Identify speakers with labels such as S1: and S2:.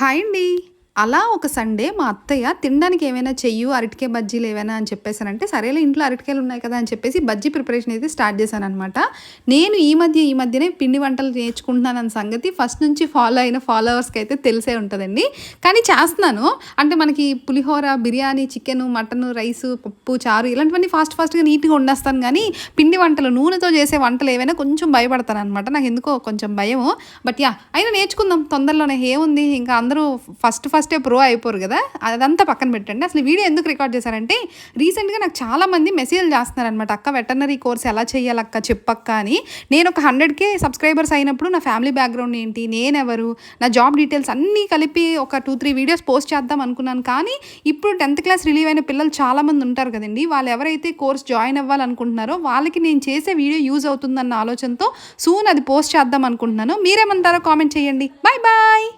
S1: Hi అండి. అలా ఒక సండే మా అత్తయ్య తినడానికి ఏమైనా చెయ్యు, అరటికాయ బజ్జీలు ఏవైనా అని చెప్పేసానంటే, సరేలే ఇంట్లో అరటికాయలు ఉన్నాయి కదా అని చెప్పేసి బజ్జీ ప్రిపరేషన్ అయితే స్టార్ట్ చేశాననమాట. నేను ఈ మధ్యనే పిండి వంటలు నేర్చుకుంటున్నానన్న సంగతి ఫస్ట్ నుంచి ఫాలో అయిన ఫాలోవర్స్‌కి అయితే తెలిసే ఉంటదండి. కానీ చేస్తున్నాను. అంటే మనకి పులిహోర, బిర్యానీ, చికెను, మటను, రైసు, పప్పు, చారు ఇలాంటివన్నీ ఫాస్ట్‌గా నీట్‌గా వండేస్తాను గానీ, పిండి వంటలు నూనెతో చేసే వంటలు ఏవైనా కొంచెం భయపడతాననమాట. నాకెందుకో కొంచెం భయము. But yeah! అయినా నేర్చుకుందాం తొందరలోనే. ఏముంది ఇంకా అందరూ ఫస్టే ప్రో అయిపోరు కదా! అదంతా పక్కన పెట్టండి. అసలు ఈ వీడియో ఎందుకు రికార్డ్ చేశానంటే, రీసెంట్‌గా నాకు చాలామంది మెసేజ్‌లు చేస్తున్నారనమాట. "అక్క వెటర్నరీ కోర్స్ ఎలా చేయాలక్క చెప్పక్క" అని. నేను ఒక 100K సబ్స్క్రైబర్స్ అయినప్పుడు నా ఫ్యామిలీ బ్యాక్‌గ్రౌండ్ ఏంటి, నేనెవరు, నా జాబ్ డీటెయిల్స్ అన్నీ కలిపి ఒక 2, 3 వీడియోస్ పోస్ట్ చేద్దాం అనుకున్నాను. కానీ ఇప్పుడు 10th క్లాస్ రిలీవ్ అయిన పిల్లలు చాలామంది ఉంటారు కదండీ! వాళ్ళు ఎవరైతే కోర్స్ జాయిన్ అవ్వాలనుకుంటున్నారో వాళ్ళకి నేను చేసే వీడియో యూజ్ అవుతుందన్న ఆలోచనతో సూన్ అది పోస్ట్ చేద్దాం అనుకుంటున్నాను. మీరేమంటారో కామెంట్ చేయండి. Bye bye.